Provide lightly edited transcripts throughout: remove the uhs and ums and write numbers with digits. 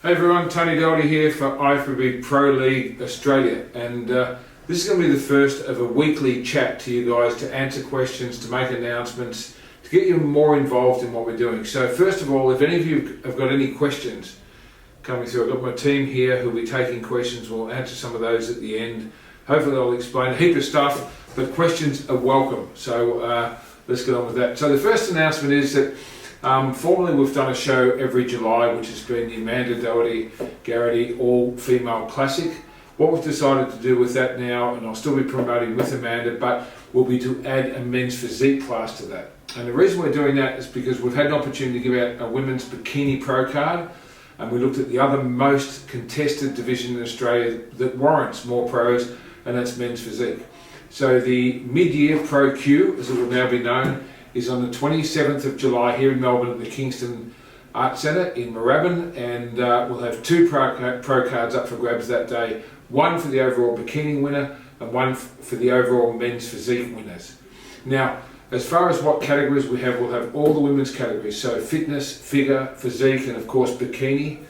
Hey everyone, Tony Doherty here for IFBB Pro League Australia, and this is going to be the first of a weekly chat to you guys to answer questions, to make announcements, to get you more involved in what we're doing. So first of all, if any of you have got any questions coming through, I've got my team here who'll be taking questions. We'll answer some of those at the end. Hopefully I'll explain a heap of stuff, but questions are welcome. So let's get on with that. So the first announcement is that formerly we've done a show every July, which has been the Amanda Doherty Garrity All-Female Classic. What we've decided to do with that now, and I'll still be promoting with Amanda, but will be to add a men's physique class to that. And the reason we're doing that is because we've had an opportunity to give out a women's bikini pro card, and we looked at the other most contested division in Australia that warrants more pros, and that's men's physique. So the mid-year Pro Q, as it will now be known, is on the 27th of July here in Melbourne at the Kingston Arts Centre in Moorabbin, and we'll have two pro cards up for grabs that day, one for the overall bikini winner and one for the overall men's physique winners. Now, as far as what categories we have, we'll have all the women's categories, so fitness, figure, physique, and of course bikini,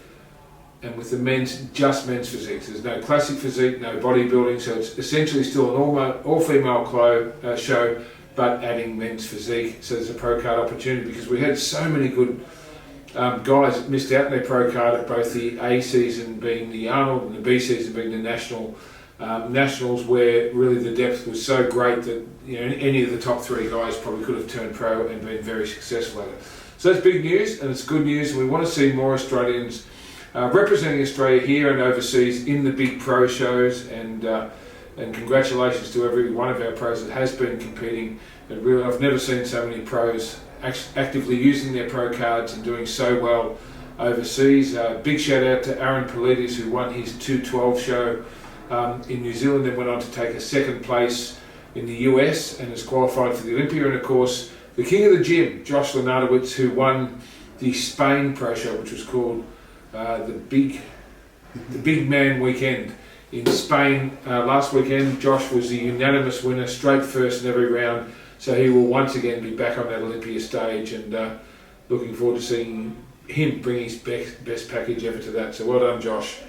and with the men's, just men's physique. There's no classic physique, no bodybuilding, so it's essentially still an all-female show, but adding men's physique. So there's a pro card opportunity because we had so many good guys that missed out on their pro card at both the A season being the Arnold and the B season being the Nationals, where really the depth was so great that any of the top three guys probably could have turned pro and been very successful at it. So that's big news, and it's good news. We want to see more Australians representing Australia here and overseas in the big pro shows, and congratulations to every one of our pros that has been competing. And really, I've never seen so many pros actively using their pro cards and doing so well overseas. Big shout out to Aaron Polides, who won his 212 show in New Zealand, then went on to take a second place in the US and has qualified for the Olympia. And of course, the king of the gym, Josh Lenardowitz, who won the Spain Pro Show, which was called the Big Man Weekend in Spain last weekend. Josh was the unanimous winner, straight first in every round, so he will once again be back on that Olympia stage, and looking forward to seeing him bring his best package ever to that. So well done, Josh.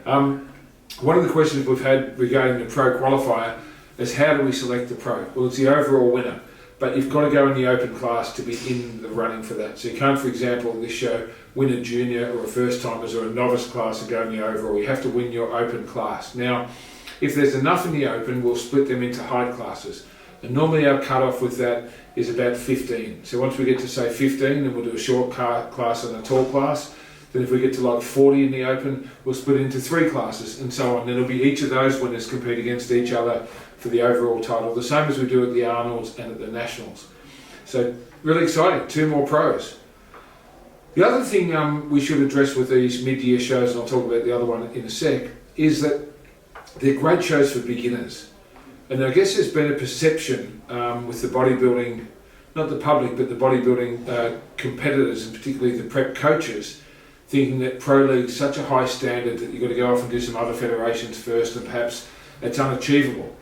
One of the questions we've had regarding the pro qualifier is how do we select the pro? Well, it's the overall winner, but you've got to go in the open class to be in the running for that. So you can't, for example, in this show, win a junior or a first timers or a novice class and go in the overall. You have to win your open class. Now, if there's enough in the open, we'll split them into height classes. And normally our cutoff with that is about 15. So once we get to say 15, then we'll do a short class and a tall class. Then if we get to like 40 in the open, we'll split into 3 classes and so on. Then it'll be each of those winners compete against each other for the overall title, the same as we do at the Arnolds and at the Nationals. So really exciting, 2 more pros. The other thing we should address with these mid-year shows, and I'll talk about the other one in a sec, is that they're great shows for beginners. And I guess there's been a perception with the bodybuilding, not the public, but the bodybuilding competitors, and particularly the prep coaches, thinking that Pro League's such a high standard that you've got to go off and do some other federations first, and perhaps it's unachievable.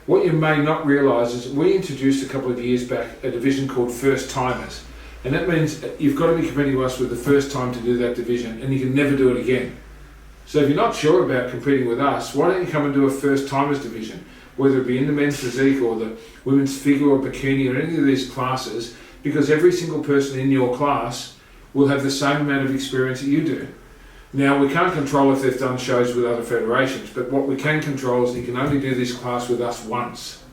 What you may not realise is we introduced a couple of years back a division called First Timers. And that means you've got to be competing with us with the first time to do that division, and you can never do it again. So if you're not sure about competing with us, why don't you come and do a First Timers division, whether it be in the men's physique or the women's figure or bikini or any of these classes, because every single person in your class will have the same amount of experience that you do. Now, we can't control if they've done shows with other federations, but what we can control is you can only do this class with us once.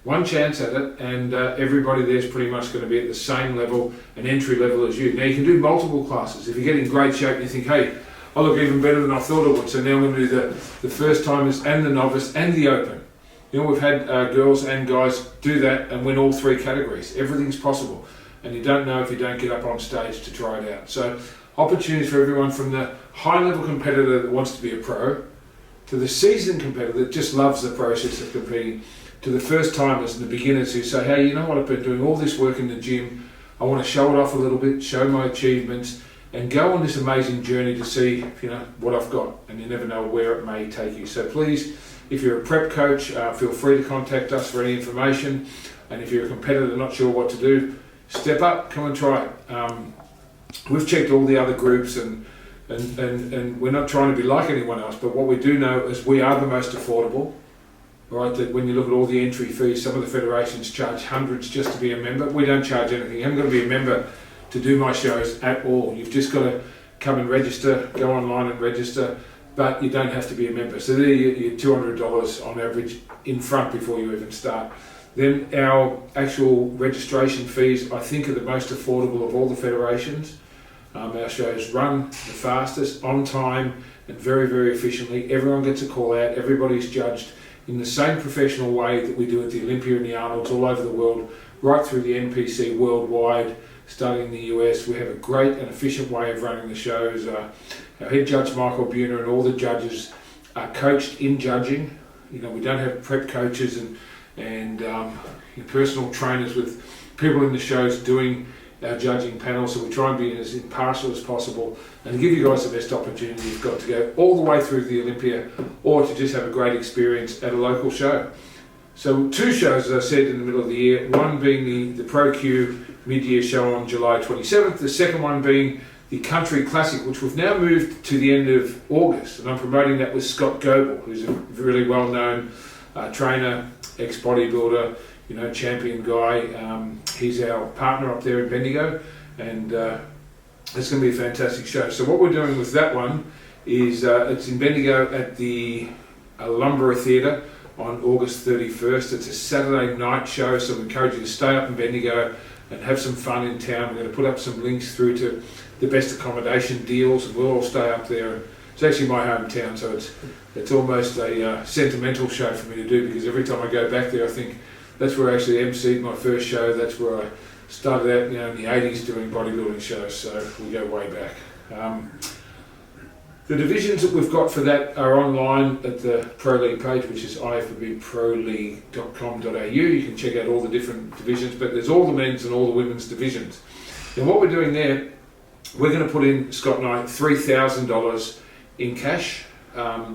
One chance at it, and everybody there's pretty much going to be at the same level and entry level as you. Now, you can do multiple classes. If you get in great shape and you think, hey, I look even better than I thought I would, so now I'm going to do the first timers and the novice and the open. We've had girls and guys do that and win all 3 categories. Everything's possible, and you don't know if you don't get up on stage to try it out. So opportunities for everyone, from the high-level competitor that wants to be a pro, to the seasoned competitor that just loves the process of competing, to the first timers and the beginners who say, hey, you know what, I've been doing all this work in the gym, I want to show it off a little bit, show my achievements, and go on this amazing journey to see what I've got, and you never know where it may take you. So please, if you're a prep coach, feel free to contact us for any information, and if you're a competitor not sure what to do, step up, come and try it. We've checked all the other groups, and and we're not trying to be like anyone else, but what we do know is we are the most affordable. Right, that when you look at all the entry fees, some of the federations charge hundreds just to be a member. We don't charge anything. You haven't got to be a member to do my shows at all. You've just got to come and register, go online and register, but you don't have to be a member. So there you're $200 on average in front before you even start. Then our actual registration fees, I think, are the most affordable of all the federations. Our shows run the fastest, on time, and very, very efficiently. Everyone gets a call out, everybody's judged in the same professional way that we do at the Olympia and the Arnolds all over the world, right through the NPC worldwide, starting in the US. We have a great and efficient way of running the shows. Our head judge, Michael Buhner, and all the judges are coached in judging. We don't have prep coaches and personal trainers with people in the shows doing our judging panel, so we try and be as impartial as possible and give you guys the best opportunity you've got to go all the way through the Olympia or to just have a great experience at a local show. So 2 shows, as I said, in the middle of the year, one being the Pro Q mid-year show on July 27th, the second one being the Country Classic, which we've now moved to the end of August, and I'm promoting that with Scott Goebel, who's a really well-known trainer, ex-bodybuilder, champion guy. He's our partner up there in Bendigo, and it's going to be a fantastic show. So what we're doing with that one is it's in Bendigo at the Lumbera Theatre on August 31st. It's a Saturday night show, so we encourage you to stay up in Bendigo and have some fun in town. We're going to put up some links through to the best accommodation deals, and we'll all stay up there. It's actually my hometown, so it's almost a sentimental show for me to do, because every time I go back there I think that's where I actually emceed my first show. That's where I started out, in the 80s doing bodybuilding shows, so we go way back. The divisions that we've got for that are online at the ProLive page, which is ifbbproleague.com.au. You can check out all the different divisions, but there's all the men's and all the women's divisions. And what we're doing there, we're going to put in, Scott and I, $3,000 in cash,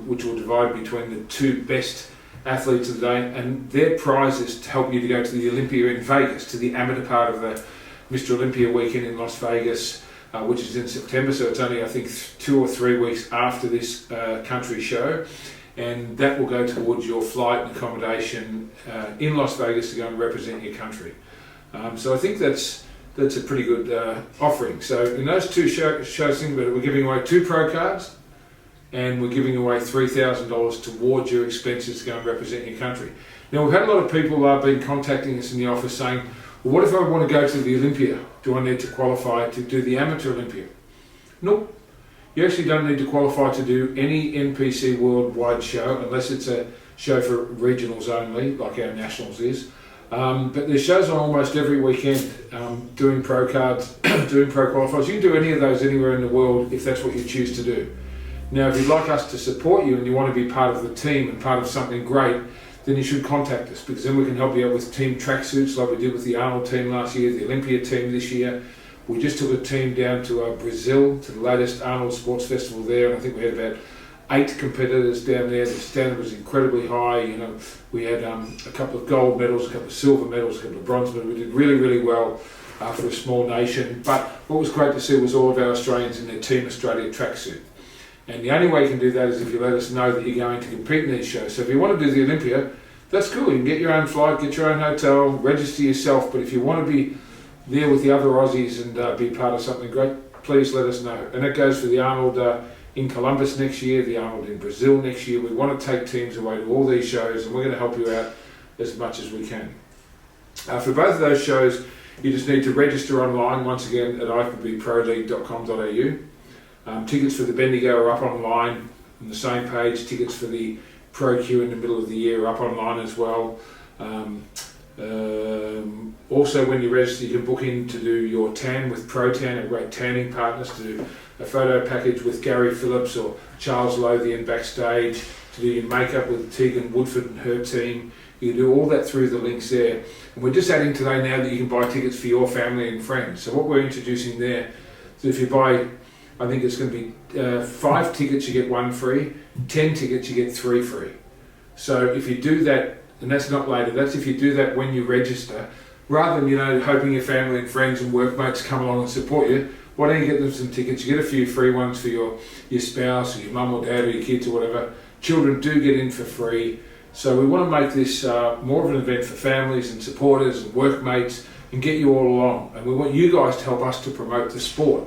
which will divide between the 2 best athletes of the day, and their prize is to help you to go to the Olympia in Vegas, to the amateur part of the Mr. Olympia weekend in Las Vegas, which is in September, so it's only, I think, 2 or 3 weeks after this country show, and that will go towards your flight and accommodation in Las Vegas to go and represent your country. So I think that's a pretty good offering. So in those 2 shows, think about it, we're giving away 2 pro cards, and we're giving away $3,000 towards your expenses to go and represent your country. Now, we've had a lot of people been contacting us in the office saying, well, what if I want to go to the Olympia? Do I need to qualify to do the amateur Olympia? Nope. You actually don't need to qualify to do any NPC worldwide show, unless it's a show for regionals only, like our nationals is. But there's shows on almost every weekend, doing pro cards, doing pro qualifiers. You can do any of those anywhere in the world if that's what you choose to do. Now, if you'd like us to support you and you want to be part of the team and part of something great, then you should contact us, because then we can help you out with team tracksuits like we did with the Arnold team last year, the Olympia team this year. We just took a team down to Brazil, to the latest Arnold Sports Festival there, and I think we had about 8 competitors down there. The standard was incredibly high. We had a couple of gold medals, a couple of silver medals, a couple of bronze medals. We did really, really well for a small nation. But what was great to see was all of our Australians in their Team Australia tracksuit. And the only way you can do that is if you let us know that you're going to compete in these shows. So if you want to do the Olympia, that's cool. You can get your own flight, get your own hotel, register yourself. But if you want to be there with the other Aussies and be part of something great, please let us know. And that goes for the Arnold in Columbus next year, the Arnold in Brazil next year. We want to take teams away to all these shows, and we're going to help you out as much as we can. For both of those shows, you just need to register online, once again, at ifbbproleague.com.au. Tickets for the Bendigo are up online on the same page. Tickets for the Pro Q in the middle of the year are up online as well. Also, when you register, you can book in to do your tan with ProTan, a great tanning partners, to do a photo package with Gary Phillips or Charles Lothian backstage, to do your makeup with Tegan Woodford and her team. You can do all that through the links there. And we're just adding today now that you can buy tickets for your family and friends. So what we're introducing there, so if you buy, I think it's going to be 5 tickets, you get 1 free, 10 tickets, you get 3 free. So if you do that, and that's not later, that's if you do that when you register, rather than, hoping your family and friends and workmates come along and support you, why don't you get them some tickets? You get a few free ones for your spouse or your mum or dad or your kids or whatever. Children do get in for free. So we want to make this more of an event for families and supporters and workmates and get you all along. And we want you guys to help us to promote the sport.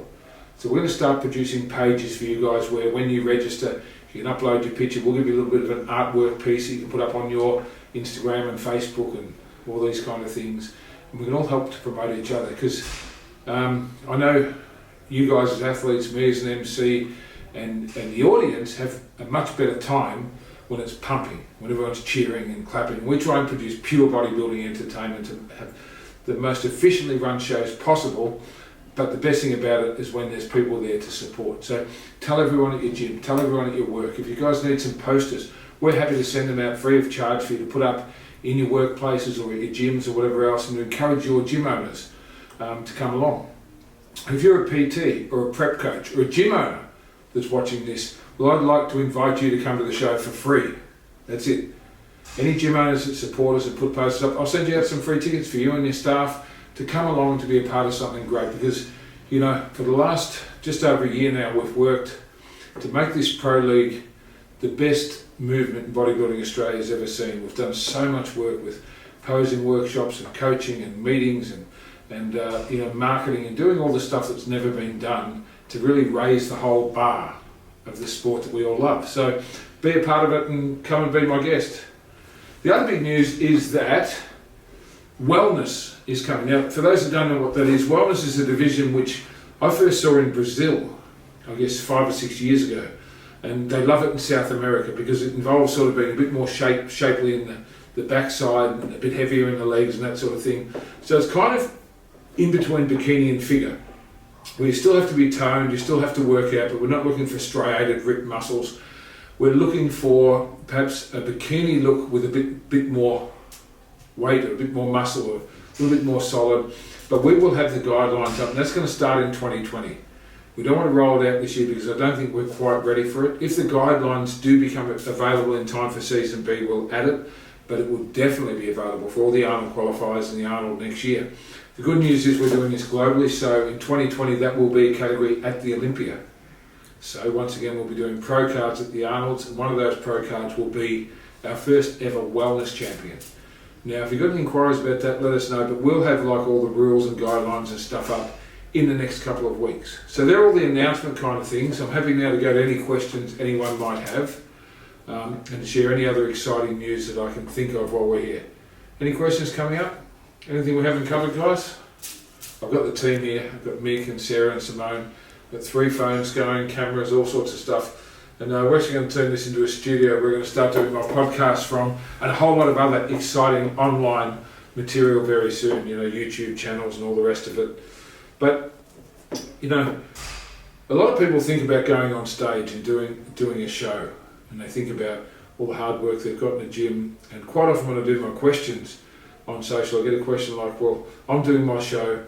So we're going to start producing pages for you guys where when you register, you can upload your picture. We'll give you a little bit of an artwork piece that you can put up on your Instagram and Facebook and all these kind of things. And we can all help to promote each other, because I know you guys as athletes, me as an MC, and the audience have a much better time when it's pumping, when everyone's cheering and clapping. We try and produce pure bodybuilding entertainment to have the most efficiently run shows possible. But the best thing about it is when there's people there to support. So tell everyone at your gym, tell everyone at your work. If you guys need some posters, we're happy to send them out free of charge for you to put up in your workplaces or at your gyms or whatever else, and to encourage your gym owners to come along. If you're a PT or a prep coach or a gym owner that's watching this, well, I'd like to invite you to come to the show for free. That's it. Any gym owners that support us and put posters up, I'll send you out some free tickets for you and your staff to come along to be a part of something great, because, you know, for the last just over a year now, we've worked to make this Pro League the best movement in bodybuilding Australia's ever seen. We've done so much work with posing workshops and coaching and meetings and you know, marketing and doing all the stuff that's never been done to really raise the whole bar of the sport that we all love. So be a part of it and come and be my guest. The other big news is that wellness is coming. Now, for those that don't know what that is, wellness is a division which I first saw in Brazil, I guess 5 or 6 years ago, and they love it in South America because it involves sort of being a bit more shapely in the backside and a bit heavier in the legs and that sort of thing. So it's kind of in between bikini and figure, where you still have to be toned, you still have to work out, but we're not looking for striated, ripped muscles. We're looking for perhaps a bikini look with a bit more weight or a bit more muscle or a little bit more solid, but we will have the guidelines up, and that's going to start in 2020. We don't want to roll it out this year because I don't think we're quite ready for it. If the guidelines do become available in time for Season B, we'll add it, but it will definitely be available for all the Arnold qualifiers and the Arnold next year. The good news is we're doing this globally, so in 2020 that will be a category at the Olympia. So once again, we'll be doing pro cards at the Arnolds, and one of those pro cards will be our first ever wellness champion. Now, if you've got any inquiries about that, let us know, but we'll have like all the rules and guidelines and stuff up in the next couple of weeks. So they're all the announcement kind of things. I'm happy now to go to any questions anyone might have and share any other exciting news that I can think of while we're here. Any questions coming up? Anything we haven't covered, guys? I've got the team here. I've got Mick and Sarah and Simone. Got 3 phones going, cameras, all sorts of stuff. And we're actually going to turn this into a studio. We're going to start doing my podcast from, and a whole lot of other exciting online material very soon, you know, YouTube channels and all the rest of it. But, you know, a lot of people think about going on stage and doing a show, and they think about all the hard work they've got in the gym. And quite often when I do my questions on social, I get a question like, well, I'm doing my show.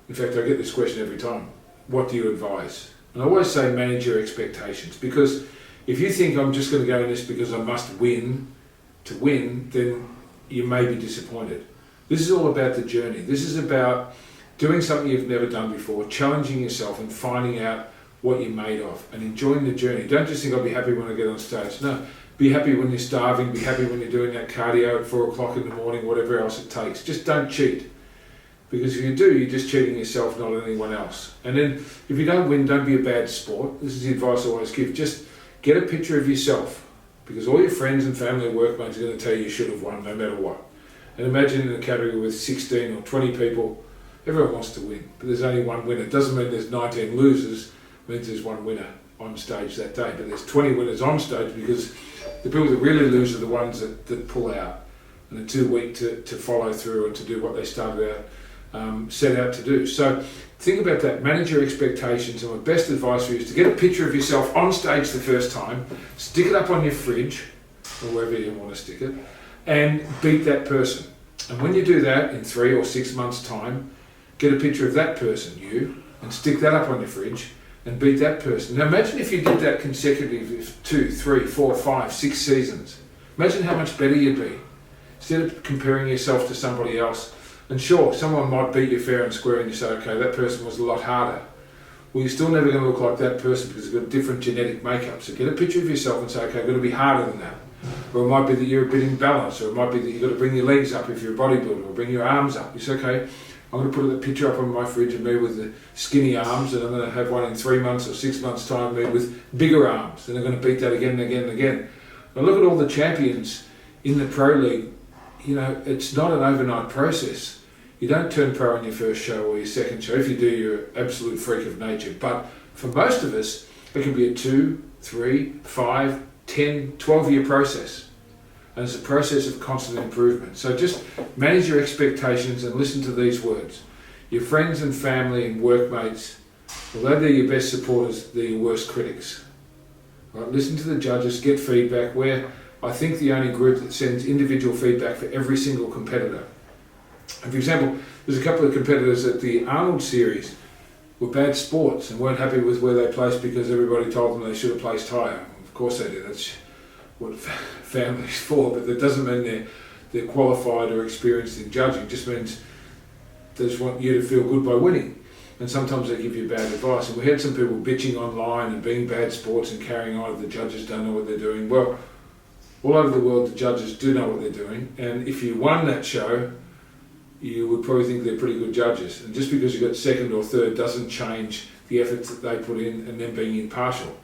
In fact, I get this question every time. What do you advise? And I always say manage your expectations, because if you think I'm just going to go in this because I must win to win, then you may be disappointed. This is all about the journey. This is about doing something you've never done before, challenging yourself and finding out what you're made of and enjoying the journey. Don't just think I'll be happy when I get on stage. No, be happy when you're starving, be happy when you're doing that cardio at 4 o'clock in the morning, whatever else it takes. Just don't cheat. Because if you do, you're just cheating yourself, not anyone else. And then if you don't win, don't be a bad sport. This is the advice I always give. Just get a picture of yourself, because all your friends and family and workmates are going to tell you should have won no matter what. And imagine in a category with 16 or 20 people, everyone wants to win, but there's only one winner. It doesn't mean there's 19 losers, it means there's one winner on stage that day. But there's 20 winners on stage, because the people that really lose are the ones that pull out and are too weak to follow through and to do what they started out set out to do. So think about that, manage your expectations, and my best advice for you is to get a picture of yourself on stage the first time, stick it up on your fridge, or wherever you want to stick it, and beat that person. And when you do that in 3 or 6 months' time, get a picture of that person, you, and stick that up on your fridge, and beat that person. Now imagine if you did that consecutively 2, 3, 4, 5, 6 seasons. Imagine how much better you'd be. Instead of comparing yourself to somebody else, and sure, someone might beat you fair and square and you say, okay, that person was a lot harder. well, you're still never going to look like that person because you've got different genetic makeup. So get a picture of yourself and say, okay, I've got to be harder than that. Or it might be that you're a bit imbalanced, or it might be that you've got to bring your legs up if you're a bodybuilder, or bring your arms up. You say, okay, I'm going to put that picture up on my fridge of me with the skinny arms, and I'm going to have one in 3 months or 6 months' time, me with bigger arms, and I'm going to beat that again and again and again. And look at all the champions in the Pro League. You know, it's not an overnight process. You don't turn pro on your first show or your second show. If you do, you're an absolute freak of nature. But for most of us, it can be a 2, 3, 5, 10, 12-year process. And it's a process of constant improvement. So just manage your expectations and listen to these words. Your friends and family and workmates, although they're your best supporters, they're your worst critics. Right? Listen to the judges, get feedback. We're, I think, the only group that sends individual feedback for every single competitor. And for example, there's a couple of competitors at the Arnold series were bad sports and weren't happy with where they placed because everybody told them they should have placed higher. Of course they did, that's what family's for, but that doesn't mean they're qualified or experienced in judging. It just means they just want you to feel good by winning. And sometimes they give you bad advice. And we had some people bitching online and being bad sports and carrying on if the judges don't know what they're doing. Well, all over the world the judges do know what they're doing, and if you won that show, you would probably think they're pretty good judges. And just because you got second or third doesn't change the efforts that they put in and them being impartial.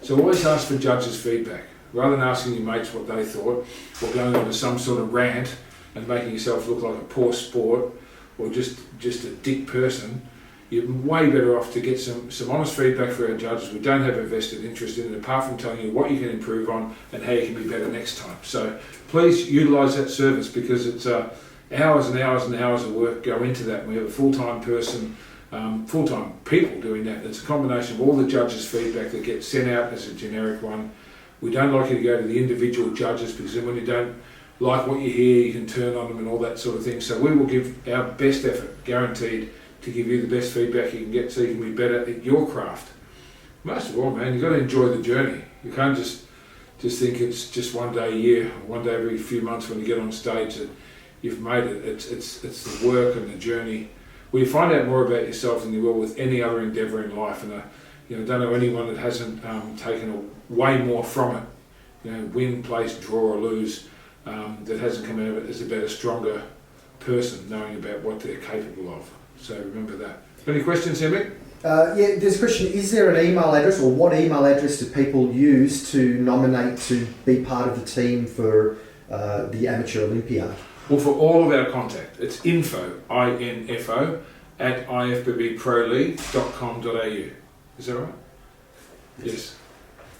So always ask for judges' feedback. Rather than asking your mates what they thought, or going on to some sort of rant and making yourself look like a poor sport, or just a dick person, you're way better off to get some honest feedback for our judges. We don't have a vested interest in it, apart from telling you what you can improve on and how you can be better next time. So please utilise that service, because it's hours and hours and hours of work go into that. We have a full-time person, full-time people doing that. It's a combination of all the judges' feedback that gets sent out as a generic one. We don't like you to go to the individual judges, because then when you don't like what you hear, you can turn on them and all that sort of thing. So we will give our best effort, guaranteed, to give you the best feedback you can get so you can be better at your craft. Most of all, man, you've got to enjoy the journey. You can't just think it's just one day a year, or one day every few months when you get on stage that you've made it. It's the work and the journey. Well, you find out more about yourself than you will with any other endeavour in life, and I don't know anyone that hasn't taken way more from it. Win, place, draw or lose, that hasn't come out of it as a better, stronger person, knowing about what they're capable of. So remember that. Any questions here, Mick? Yeah, there's a question. Is there an email address, or what email address do people use to nominate to be part of the team for the Amateur Olympiad? Well, for all of our contact, it's info, I-N-F-O, at ifbbproleague.com.au. Is that right? Yes.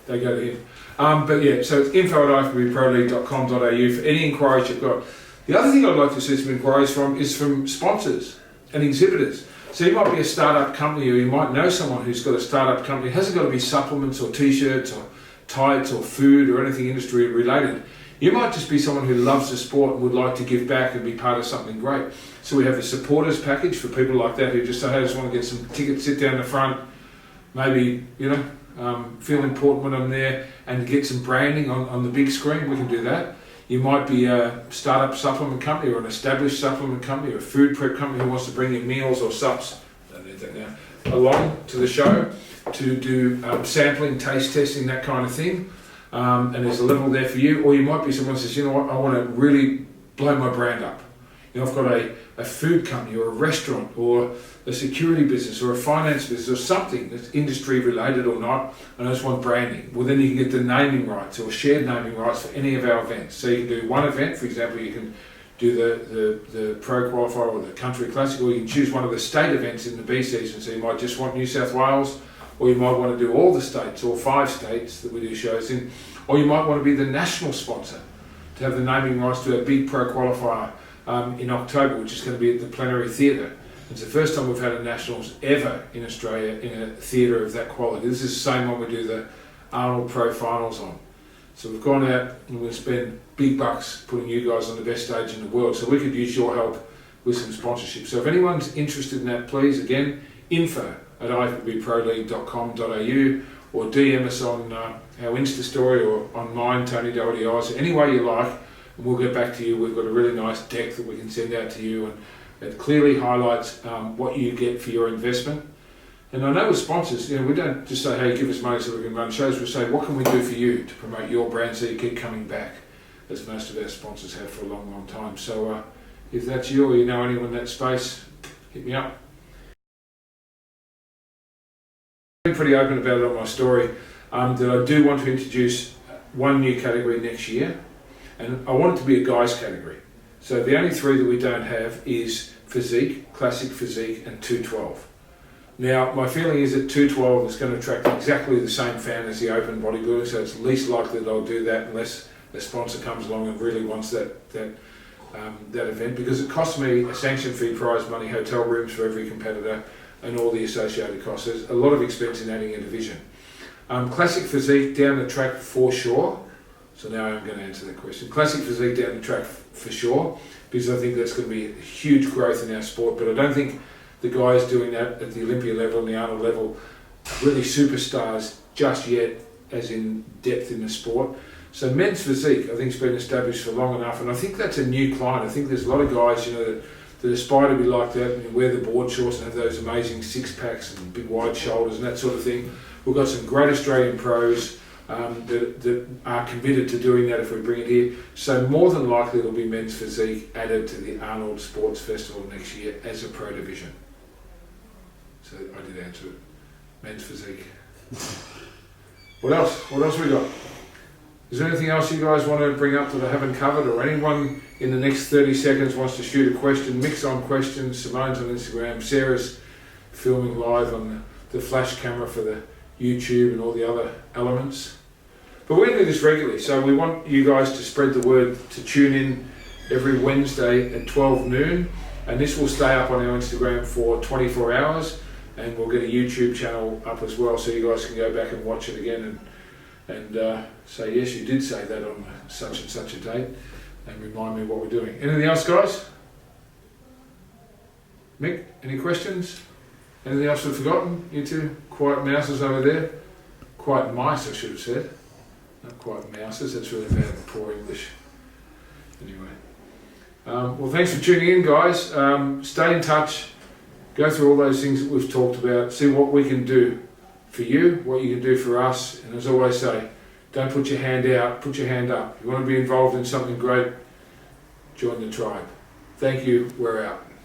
They go to him. But yeah, so it's info at ifbbproleague.com.au for any inquiries you've got. The other thing I'd like to see some inquiries from is from sponsors and exhibitors. So you might be a startup company, or you might know someone who's got a startup company. It hasn't got to be supplements or t-shirts or tights or food or anything industry related. You might just be someone who loves the sport and would like to give back and be part of something great. So we have a supporters package for people like that who just say, hey, I just want to get some tickets, sit down the front, maybe, feel important when I'm there, and get some branding on the big screen. We can do that. You might be a startup supplement company, or an established supplement company, or a food prep company who wants to bring your meals or sups, don't need that now, along to the show to do sampling, taste testing, that kind of thing. And there's a level there for you. Or you might be someone who says, you know what, I want to really blow my brand up. I've got a food company, or a restaurant, or a security business, or a finance business, or something that's industry related or not, and I just want branding. Well, then you can get the naming rights or shared naming rights for any of our events. So you can do one event, for example, you can do the Pro Qualifier or the Country Classic, or you can choose one of the state events in the B season. So you might just want New South Wales, or you might want to do all the states, or 5 states that we do shows in, or you might want to be the national sponsor to have the naming rights to a big Pro Qualifier in October, which is going to be at the Plenary Theatre. It's the first time we've had a Nationals ever in Australia in a theatre of that quality. This is the same one we do the Arnold Pro Finals on. So we've gone out and we've spent big bucks putting you guys on the best stage in the world. So we could use your help with some sponsorship. So if anyone's interested in that, please, again, info at ifbbproleague.com.au, or DM us on our Insta story, or on mine, Tony Doherty Eyes, any way you like, and we'll get back to you. We've got a really nice deck that we can send out to you, and it clearly highlights what you get for your investment. And I know with sponsors, we don't just say, hey, give us money so we can run shows. We say, what can we do for you to promote your brand so you keep coming back, as most of our sponsors have for a long, long time. So if that's you or you know anyone in that space, hit me up. I'm pretty open about it on my story, that I do want to introduce one new category next year, and I want it to be a guys category. So the only three that we don't have is physique, classic physique, and 212. Now, my feeling is that 212 is going to attract exactly the same fan as the open bodybuilding, so it's least likely that I'll do that unless a sponsor comes along and really wants that event, because it costs me a sanction fee, prize money, hotel rooms for every competitor, and all the associated costs. There's a lot of expense in adding a division. Classic physique down the track for sure. So now I'm going to answer that question. Classic physique down the track for sure, because I think that's going to be a huge growth in our sport, but I don't think the guys doing that at the Olympia level and the Arnold level really superstars just yet, as in depth in the sport. So men's physique, I think, has been established for long enough, and I think that's a new client. I think there's a lot of guys, that aspire to be like that and wear the board shorts and have those amazing six packs and big wide shoulders and that sort of thing. We've got some great Australian pros that are committed to doing that if we bring it here. So more than likely it'll be men's physique added to the Arnold Sports Festival next year as a pro division. So I did answer it. Men's physique. What else? What else we got? Is there anything else you guys want to bring up that I haven't covered, or anyone in the next 30 seconds wants to shoot a question? Mix on questions. Simone's on Instagram. Sarah's filming live on the flash camera for the YouTube and all the other elements. But we're going to do this regularly, so we want you guys to spread the word, to tune in every Wednesday at 12 noon, and this will stay up on our Instagram for 24 hours, and we'll get a YouTube channel up as well, so you guys can go back and watch it again and say, yes, you did say that on such and such a date, and remind me what we're doing. Anything else, guys? Mick, any questions? Anything else we've forgotten? You two quiet mouses over there. Quiet mice, I should have said. Not quiet mouses, that's really bad, poor English. Anyway. Well, thanks for tuning in, guys. Stay in touch. Go through all those things that we've talked about. See what we can do for you, what you can do for us. And as I always say, don't put your hand out, put your hand up. If you want to be involved in something great, join the tribe. Thank you, we're out.